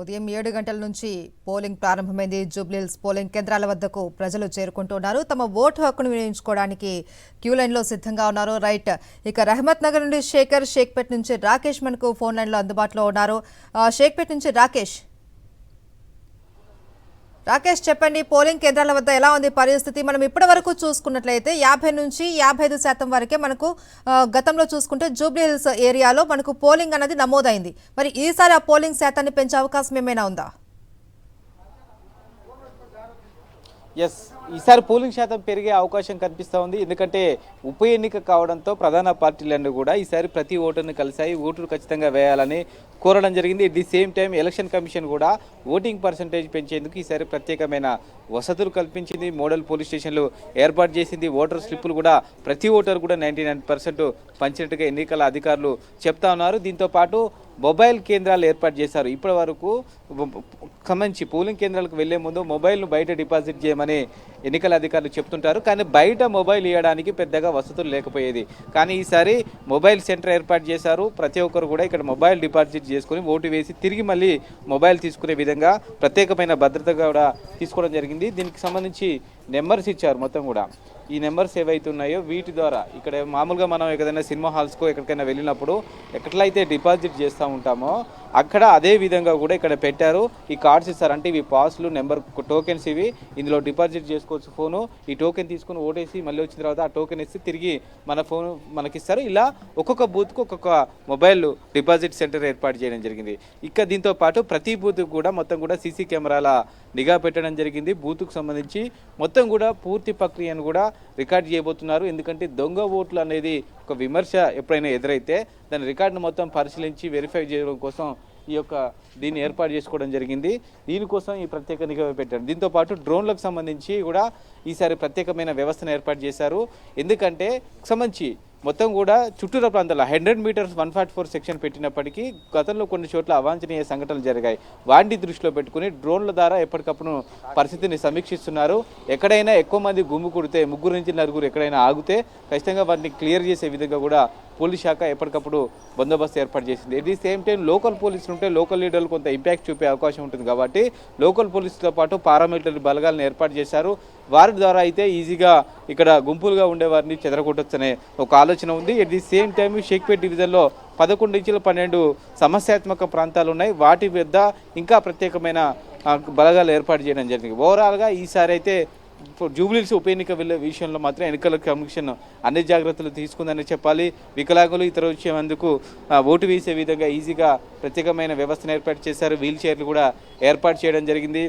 ఉదయం 7 గంటల నుంచి పోలింగ్ ప్రారంభమైంది. జూబ్లీహిల్స్ పోలింగ్ కేంద్రాల వద్దకు ప్రజలు చేరుకుంటున్నారు. తమ ఓటు హక్కును వినియోగించుకోవడానికి క్యూ లైన్లో సిద్ధంగా ఉన్నారు. రైట్, ఇక రహమత్ నగర్ నుండి శేఖర్, షేక్పేట్ నుంచి రాకేష్ మనకు ఫోన్ లైన్లో అందుబాటులో ఉన్నారు. షేక్పేట్ నుంచి రాకేష్ చెప్పండి, పోలింగ్ కేంద్రాల వద్ద ఎలా ఉంది పరిస్థితి? మనం ఇప్పటి వరకు చూసుకున్నట్లయితే 50 నుంచి 55% వరకే మనకు గతంలో చూసుకుంటే జూబ్లీహిల్స్ ఏరియాలో మనకు పోలింగ్ అనేది నమోదైంది. మరి ఈసారి ఆ పోలింగ్ శాతాన్ని పెంచే అవకాశం ఏమైనా ఉందా? ఎస్, ఈసారి పోలింగ్ శాతం పెరిగే అవకాశం కనిపిస్తూ ఉంది. ఎందుకంటే ఉప ఎన్నిక కావడంతో ప్రధాన పార్టీలన్నీ కూడా ఈసారి ప్రతి ఓటర్ని కలిసాయి. ఓటును ఖచ్చితంగా వేయాలని కోరడం జరిగింది. At the same time election commission కూడా ఓటింగ్ పర్సంటేజ్ పెంచేందుకు ఈసారి ప్రత్యేకమైన వసతులు కల్పించింది. మోడల్ పోలీస్ స్టేషన్లు ఏర్పాటు చేసింది. ఓటర్ స్లిప్పులు కూడా ప్రతి ఓటర్ కూడా 99% పంచినట్టుగా ఎన్నికల అధికారులు చెప్తా ఉన్నారు. దీంతో పాటు మొబైల్ కేంద్రాలు ఏర్పాటు చేశారు. ఇప్పటి వరకు సంబంధించి పోలింగ్ కేంద్రాలకు వెళ్లే ముందు మొబైల్ను బయట డిపాజిట్ చేయమని ఎన్నికల అధికారులు చెప్తుంటారు. కానీ బయట మొబైల్ ఇవ్వడానికి పెద్దగా వసతులు లేకపోయేది. కానీ ఈసారి మొబైల్ సెంటర్ ఏర్పాటు చేశారు. ప్రతి ఒక్కరు కూడా ఇక్కడ మొబైల్ డిపాజిట్ చేసుకుని ఓటు వేసి తిరిగి మళ్ళీ మొబైల్ తీసుకునే విధంగా ప్రత్యేకమైన భద్రత కూడా తీసుకోవడం జరిగింది. దీనికి సంబంధించి నెంబర్స్ ఇచ్చారు. మొత్తం కూడా ఈ నెంబర్స్ ఏవైతే ఉన్నాయో వీటి ద్వారా ఇక్కడ మామూలుగా మనం ఏదైనా సినిమా హాల్స్కో ఎక్కడికైనా వెళ్ళినప్పుడు ఎట్లయితే డిపాజిట్ చేస్తూ ఉంటామో అక్కడ అదే విధంగా కూడా ఇక్కడ పెట్టారు. ఈ కార్డ్స్ ఇస్తారు, అంటే ఇవి పాస్లు, నెంబర్ టోకెన్స్, ఇవి ఇందులో డిపాజిట్ చేసుకోవచ్చు. ఫోను ఈ టోకెన్ తీసుకుని ఓటేసి మళ్ళీ వచ్చిన తర్వాత ఆ టోకెన్ ఇస్తే తిరిగి మన ఫోన్ మనకిస్తారు. ఇలా ఒక్కొక్క బూత్కు ఒక్కొక్క మొబైల్ డిపాజిట్ సెంటర్ ఏర్పాటు చేయడం జరిగింది. ఇక దీంతో పాటు ప్రతి బూత్కు కూడా మొత్తం కూడా సీసీ కెమెరాల నిఘా పెట్టడం జరిగింది. బూత్కు సంబంధించి మొత్తం కూడా పూర్తి ప్రక్రియను కూడా రికార్డ్ చేయబోతున్నారు. ఎందుకంటే దొంగ ఓట్లు అనేది ఒక విమర్శ ఎప్పుడైనా ఎదురైతే దాని రికార్డును మొత్తం పరిశీలించి వెరిఫై చేయడం కోసం దీన్ని ఏర్పాటు చేసుకోవడం జరిగింది. దీనికోసం ఈ ప్రత్యేక నిఘా పెట్టారు. దీంతో పాటు డ్రోన్లకు సంబంధించి కూడా ఈసారి ప్రత్యేకమైన వ్యవస్థను ఏర్పాటు చేశారు. ఎందుకంటే సంబంధించి మొత్తం కూడా చుట్టూర ప్రాంతాల్లో 100 మీటర్స్ 144 సెక్షన్ పెట్టినప్పటికీ గతంలో కొన్ని చోట్ల అవాంఛనీయ సంఘటనలు జరిగాయి. వాటిని దృష్టిలో పెట్టుకుని డ్రోన్ల ద్వారా ఎప్పటికప్పుడు పరిస్థితిని సమీక్షిస్తున్నారు. ఎక్కడైనా ఎక్కువ మంది గుమ్ము కుడితే 3 నుంచి 4 ఎక్కడైనా ఆగితే ఖచ్చితంగా వాటిని క్లియర్ చేసే విధంగా కూడా పోలీస్ శాఖ ఎప్పటికప్పుడు బందోబస్తు ఏర్పాటు చేసింది. At the same time local పోలీసులు ఉంటే లోకల్ లీడర్లు కొంత ఇంపాక్ట్ చూపే అవకాశం ఉంటుంది కాబట్టి లోకల్ పోలీసులతో పాటు పారామిలిటరీ బలగాలను ఏర్పాటు చేశారు. వారి ద్వారా అయితే ఈజీగా ఇక్కడ గుంపులుగా ఉండేవారిని చెదరగొట్టొచ్చనే ఒక ఆలోచన ఉంది. At the same time Shaikpet డివిజన్లో 11 నుంచి 12 సమస్యాత్మక ప్రాంతాలు ఉన్నాయి. వాటి వద్ద ఇంకా ప్రత్యేకమైన బలగాలు ఏర్పాటు చేయడం జరిగింది. ఓవరాల్గా ఈసారి అయితే జూబ్లీహిల్స్ ఉప ఎన్నిక వెళ్ళే విషయంలో మాత్రం ఎన్నికల కమిషన్ అన్ని జాగ్రత్తలు తీసుకుందని చెప్పాలి. వికలాంగులు ఇతర వచ్చేందుకు ఓటు వేసే విధంగా ఈజీగా ప్రత్యేకమైన వ్యవస్థను ఏర్పాటు చేశారు. వీల్ చైర్లు కూడా ఏర్పాటు చేయడం జరిగింది.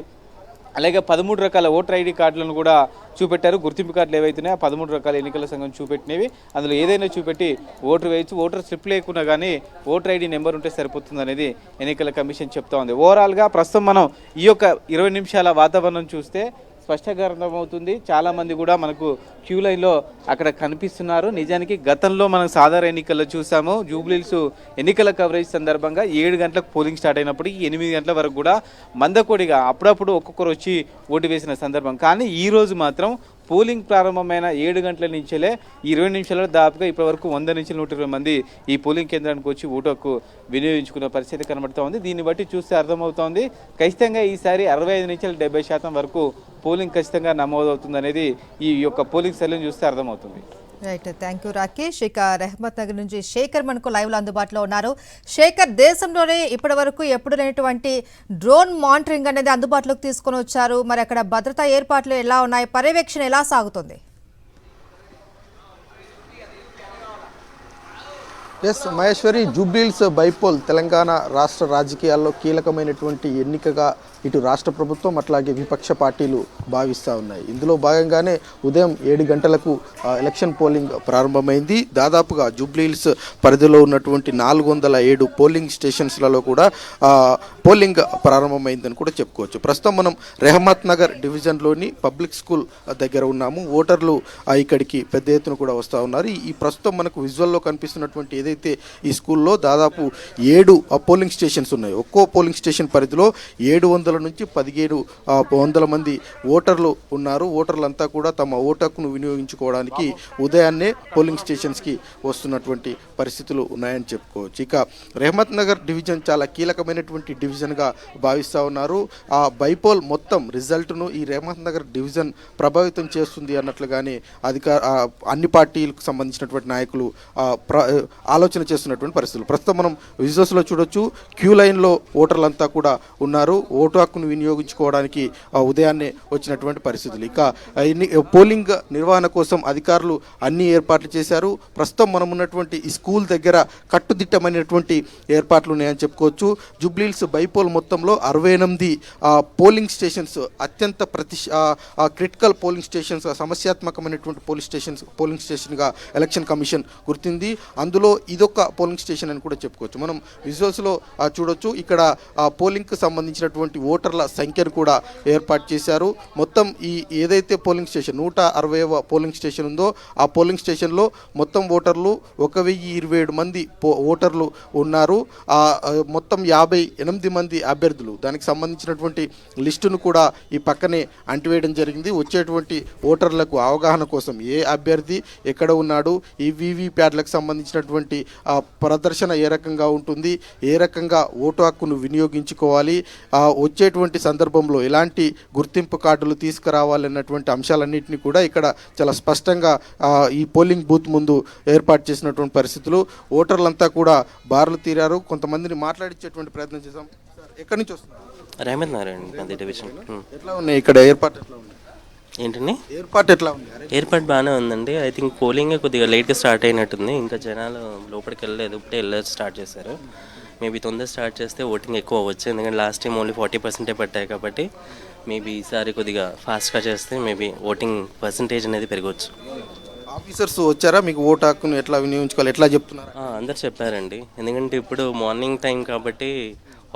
అలాగే 13 రకాల ఓటర్ ఐడి కార్డులను కూడా చూపెట్టారు. గుర్తింపు కార్డులు ఏవైతున్నాయో 13 రకాల ఎన్నికల సంఘం చూపెట్టినవి అందులో ఏదైనా చూపెట్టి ఓటు వేయచ్చు. ఓటర్ స్లిప్ లేకున్నా కానీ ఓటర్ ఐడి నెంబర్ ఉంటే సరిపోతుంది అనేది ఎన్నికల కమిషన్ చెప్తా ఉంది. ఓవరాల్గా ప్రస్తుతం మనం ఈ 20 నిమిషాల వాతావరణం చూస్తే స్పష్టంగా అర్థమవుతుంది. చాలామంది కూడా మనకు క్యూ లైన్లో అక్కడ కనిపిస్తున్నారు. నిజానికి గతంలో మనం సాధారణ ఎన్నికల్లో చూసాము. జూబ్లీహిల్స్ ఎన్నికల కవరేజ్ సందర్భంగా 7 గంటలకు పోలింగ్ స్టార్ట్ అయినప్పటికీ 8 గంటల వరకు కూడా మందకోడిగా అప్పుడప్పుడు ఒక్కొక్కరు వచ్చి ఓటు వేసిన సందర్భం. కానీ ఈరోజు మాత్రం పోలింగ్ ప్రారంభమైన 7 గంటల నుంచేలే 20 నిమిషాలలో దాదాపుగా ఇప్పటివరకు 100 నుంచి 120 మంది ఈ పోలింగ్ కేంద్రానికి వచ్చి ఓటు హక్కు వినియోగించుకున్న పరిస్థితి కనబడుతూ ఉంది. దీన్ని బట్టి చూస్తే అర్థమవుతోంది ఖచ్చితంగా ఈసారి 65 నుంచి 70% వరకు పోలింగ్ ఖచ్చితంగా నమోదవుతుంది అనేది ఈ పోలింగ్ సెల్ని చూస్తే అర్థమవుతుంది. Right, thank you Rakesh. ఇక రహమత్ నగర్ నుంచి శేఖర్ మనకు లైవ్ లో అందుబాటులో ఉన్నారు. శేఖర్, దేశంలోనే ఇప్పటి వరకు ఎప్పుడు లేనటువంటి డ్రోన్ మానిటరింగ్ అనేది అందుబాటులోకి తీసుకొని వచ్చారు. మరి అక్కడ భద్రతా ఏర్పాట్లు ఎలా ఉన్నాయి, పర్యవేక్షణ ఎలా సాగుతుంది? ఎస్ మహేశ్వరి, జూబ్లీహిల్స్ బైపోల్ తెలంగాణ రాష్ట్ర రాజకీయాల్లో కీలకమైనటువంటి ఎన్నికగా ఇటు రాష్ట్ర ప్రభుత్వం అట్లాగే విపక్ష పార్టీలు భావిస్తూ ఉన్నాయి. ఇందులో భాగంగానే ఉదయం 7 గంటలకు ఎలక్షన్ పోలింగ్ ప్రారంభమైంది. దాదాపుగా జూబ్లీహిల్స్ పరిధిలో ఉన్నటువంటి 407 పోలింగ్ స్టేషన్స్లలో కూడా పోలింగ్ ప్రారంభమైందని కూడా చెప్పుకోవచ్చు. ప్రస్తుతం మనం రెహమత్ నగర్ డివిజన్లోని పబ్లిక్ స్కూల్ దగ్గర ఉన్నాము. ఓటర్లు ఇక్కడికి పెద్ద ఎత్తున కూడా వస్తూ ఉన్నారు. ఈ ప్రస్తుతం మనకు విజువల్లో కనిపిస్తున్నటువంటి ఏదైతే ఈ స్కూల్లో దాదాపు 7 పోలింగ్ స్టేషన్స్ ఉన్నాయి. ఒక్కో పోలింగ్ స్టేషన్ పరిధిలో 700 నుంచి 1700 మంది ఓటర్లు ఉన్నారు. ఓటర్లంతా కూడా తమ ఓటు హక్కును వినియోగించుకోవడానికి ఉదయాన్నే పోలింగ్ స్టేషన్స్కి వస్తున్నటువంటి పరిస్థితులు ఉన్నాయని చెప్పుకోవచ్చు. ఇక రెహమత్ నగర్ డివిజన్ చాలా కీలకమైనటువంటి డివిజన్గా భావిస్తూ ఉన్నారు. ఆ బైపోల్ మొత్తం రిజల్ట్ను ఈ రెహమత్ నగర్ డివిజన్ ప్రభావితం చేస్తుంది అన్నట్లుగానే అన్ని పార్టీలకు సంబంధించినటువంటి నాయకులు ఆలోచన చేస్తున్నటువంటి పరిస్థితులు. ప్రస్తుతం మనం విజువల్స్లో చూడొచ్చు. క్యూ లైన్లో ఓటర్లంతా కూడా ఉన్నారు. ఓటు హక్కును వినియోగించుకోవడానికి ఉదయాన్నే వచ్చినటువంటి పరిస్థితులు. ఇక పోలింగ్ నిర్వహణ కోసం అధికారులు అన్ని ఏర్పాట్లు చేశారు. ప్రస్తుతం మనం ఉన్నటువంటి ఈ స్కూల్ దగ్గర కట్టుదిట్టమైనటువంటి ఏర్పాట్లు ఉన్నాయని చెప్పుకోవచ్చు. జూబ్లీహిల్స్ బైపోల్ మొత్తంలో 68 పోలింగ్ స్టేషన్స్ అత్యంత critical polling stations, సమస్యాత్మకమైనటువంటి polling స్టేషన్గా election commission గుర్తింది. అందులో ఇదొక పోలింగ్ స్టేషన్ అని కూడా చెప్పుకోవచ్చు. మనం విజువల్స్లో చూడొచ్చు. ఇక్కడ పోలింగ్కి సంబంధించినటువంటి ఓటర్ల సంఖ్యను కూడా ఏర్పాటు చేశారు. మొత్తం ఈ ఏదైతే పోలింగ్ స్టేషన్ 160వ పోలింగ్ స్టేషన్ ఉందో ఆ పోలింగ్ స్టేషన్లో మొత్తం ఓటర్లు 1027 మంది ఓటర్లు ఉన్నారు. మొత్తం 58 మంది అభ్యర్థులు, దానికి సంబంధించినటువంటి లిస్టును కూడా ఈ పక్కనే అంటివేయడం జరిగింది. వచ్చేటువంటి ఓటర్లకు అవగాహన కోసం ఏ అభ్యర్థి ఎక్కడ ఉన్నాడు, ఈ వీవీప్యాట్లకు సంబంధించినటువంటి ప్రదర్శన ఏ రకంగా ఉంటుంది, ఏ రకంగా ఓటు హక్కును వినియోగించుకోవాలి, వచ్చేటువంటి సందర్భంలో ఎలాంటి గుర్తింపు కార్డులు తీసుకురావాలన్నటువంటి అంశాలన్నింటినీ కూడా ఇక్కడ చాలా స్పష్టంగా ఈ పోలింగ్ బూత్ ముందు ఏర్పాటు చేసినటువంటి పరిస్థితులు. ఓటర్లంతా కూడా బారులు తీరారు. కొంతమందిని మాట్లాడించేటువంటి ప్రయత్నం చేశాం. ఎక్కడి నుంచి వస్తున్నారు? రెహమత్ నగర్ అండి డివిజన్. ఎట్లా ఉన్నాయి ఇక్కడ ఏర్పాటు? ఎట్లా ఉంది ఏంటండి ఏర్పాటు? ఎట్లా ఉంది ఏర్పాటు? బాగానే ఉందండి. ఐ థింక్ పోలింగ్ కొద్దిగా లేట్గా స్టార్ట్ అయినట్టుంది. ఇంకా జనాలు లోపలికి వెళ్ళలేదు, ఇప్పుడే వెళ్ళేది స్టార్ట్ చేశారు. మేబీ తొందరగా స్టార్ట్ చేస్తే ఓటింగ్ ఎక్కువ అవ్వచ్చు. ఎందుకంటే లాస్ట్ టైం ఓన్లీ 40% పట్టాయి కాబట్టి మేబీ ఈసారి కొద్దిగా ఫాస్ట్గా చేస్తే మేబీ ఓటింగ్ పర్సంటేజ్ అనేది పెరగవచ్చు. ఆఫీసర్స్ వచ్చారా? మీకు ఓటు హక్కును ఎట్లా వినియోగించుకోవాలి ఎట్లా చెప్తున్నారు? అందరు చెప్పారండి. ఎందుకంటే ఇప్పుడు మార్నింగ్ టైం కాబట్టి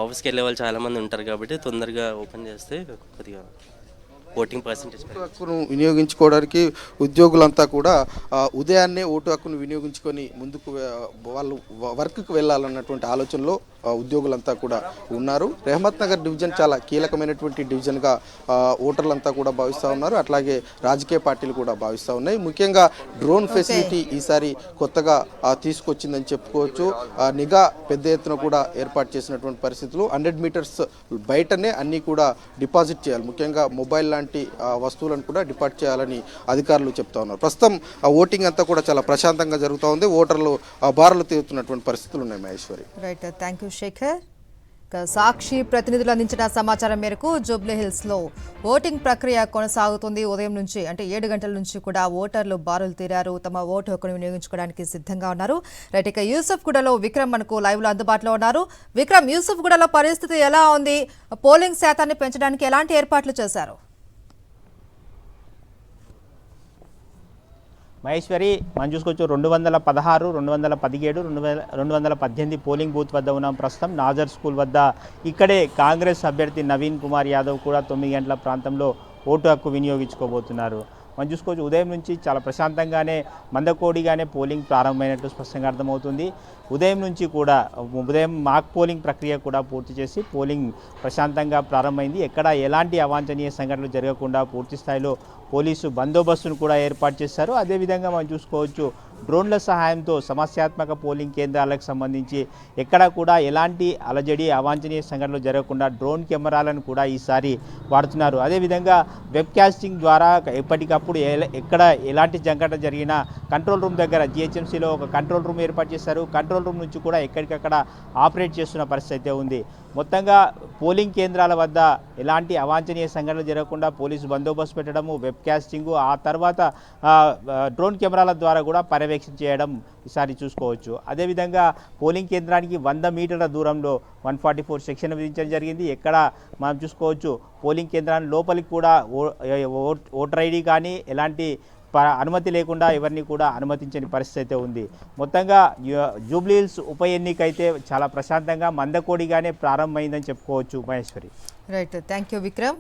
ఆఫీస్కి వెళ్ళే వాళ్ళు చాలామంది ఉంటారు కాబట్టి తొందరగా ఓపెన్ చేస్తే కొద్దిగా ఓటింగ్ పర్సంటేజ్ ఓటు హక్కును వినియోగించుకోవడానికి ఉద్యోగులంతా కూడా ఉదయాన్నే ఓటు హక్కును వినియోగించుకొని ముందుకు వాళ్ళు వర్క్కి వెళ్ళాలన్నటువంటి ఆలోచనలో ఉద్యోగులంతా కూడా ఉన్నారు. రెహమత్ నగర్ డివిజన్ చాలా కీలకమైనటువంటి డివిజన్గా ఓటర్లంతా కూడా భావిస్తూ ఉన్నారు. అట్లాగే రాజకీయ పార్టీలు కూడా భావిస్తూ ఉన్నాయి. ముఖ్యంగా డ్రోన్ ఫెసిలిటీ ఈసారి కొత్తగా తీసుకొచ్చిందని చెప్పుకోవచ్చు. నిఘా పెద్ద ఎత్తున కూడా ఏర్పాటు చేసినటువంటి పరిస్థితులు. 100 మీటర్స్ బయటనే అన్నీ కూడా డిపాజిట్ చేయాలి. ముఖ్యంగా మొబైల్ లాంటి వస్తువులను కూడా డిపాజిట్ చేయాలని అధికారులు చెప్తా ఉన్నారు. ప్రస్తుతం ఓటింగ్ అంతా కూడా చాలా ప్రశాంతంగా జరుగుతూ ఉంది. ఓటర్లు బారులు తీరుతున్నటువంటి పరిస్థితులు ఉన్నాయి. Maheshwari. Right, thank you Shekhar. Sakshi ప్రతినిధులు అందించిన సమాచారం మేరకు జూబ్లీహిల్స్లో ఓటింగ్ ప్రక్రియ కొనసాగుతుంది. ఉదయం నుంచి అంటే 7 గంటల నుంచి కూడా ఓటర్లు బారులు తీరారు. తమ ఓటు హక్కును వినియోగించుకోవడానికి సిద్ధంగా ఉన్నారు. రైట్, ఇక యూసుఫ్గూడలో విక్రమ్ మనకు లైవ్లో అందుబాటులో ఉన్నారు. విక్రమ్, యూసుఫ్గూడలో పరిస్థితి ఎలా ఉంది? పోలింగ్ శాతాన్ని పెంచడానికి ఎలాంటి ఏర్పాట్లు చేశారు? మహేశ్వరి, మనం చూసుకోవచ్చు 216, 217, 218 పోలింగ్ బూత్ వద్ద ఉన్నాం ప్రస్తుతం. నాజర్ స్కూల్ వద్ద ఇక్కడే కాంగ్రెస్ అభ్యర్థి నవీన్ కుమార్ యాదవ్ కూడా 9 గంటల ప్రాంతంలో ఓటు హక్కు వినియోగించుకోబోతున్నారు. మనం చూసుకోవచ్చు ఉదయం నుంచి చాలా ప్రశాంతంగానే మందకోడిగానే పోలింగ్ ప్రారంభమైనట్టు స్పష్టంగా అర్థమవుతుంది. ఉదయం నుంచి కూడా మాక్ పోలింగ్ ప్రక్రియ కూడా పూర్తి చేసి పోలింగ్ ప్రశాంతంగా ప్రారంభమైంది. ఎక్కడ ఎలాంటి అవాంఛనీయ సంఘటనలు జరగకుండా పూర్తి స్థాయిలో పోలీసు బందోబస్తును కూడా ఏర్పాటు చేశారు. అదేవిధంగా మనం చూసుకోవచ్చు డ్రోన్ల సహాయంతో సమస్యాత్మక పోలింగ్ కేంద్రాలకు సంబంధించి ఎక్కడ కూడా ఎలాంటి అలజడి అవాంఛనీయ సంఘటనలు జరగకుండా డ్రోన్ కెమెరాలను కూడా ఈసారి వాడుతున్నారు. అదేవిధంగా వెబ్ కాస్టింగ్ ద్వారా ఎప్పటికప్పుడు ఎక్కడ ఎలాంటి సంఘటన జరిగినా కంట్రోల్ రూమ్ దగ్గర జిహెచ్ఎంసీలో ఒక కంట్రోల్ రూమ్ ఏర్పాటు చేశారు. కంట్రోల్ రూమ్ నుంచి కూడా ఎక్కడికక్కడ ఆపరేట్ చేస్తున్న పరిస్థితి అయితే ఉంది. మొత్తంగా పోలింగ్ కేంద్రాల వద్ద ఎలాంటి అవాంఛనీయ సంఘటనలు జరగకుండా పోలీసు బందోబస్తు పెట్టడము, వెబ్ కాస్టింగు, ఆ తర్వాత డ్రోన్ కెమెరాల ద్వారా కూడా పర్యవేక్షణ చేయడం ఈసారి చూసుకోవచ్చు. అదేవిధంగా పోలింగ్ కేంద్రానికి 100 మీటర్ల దూరంలో 144 సెక్షన్ విధించడం జరిగింది. ఎక్కడ మనం చూసుకోవచ్చు పోలింగ్ కేంద్రాన్ని లోపలికి కూడా ఓటర్ ఐడి కానీ ఎలాంటి అనుమతి లేకుండా ఎవరిని కూడా అనుమతించని పరిస్థితి అయితే ఉంది. మొత్తంగా జూబ్లీహిల్స్ ఉప ఎన్నిక అయితే చాలా ప్రశాంతంగా మందకోడిగానే ప్రారంభమైందని చెప్పుకోవచ్చు. Maheshwari. Right, thank you Vikram.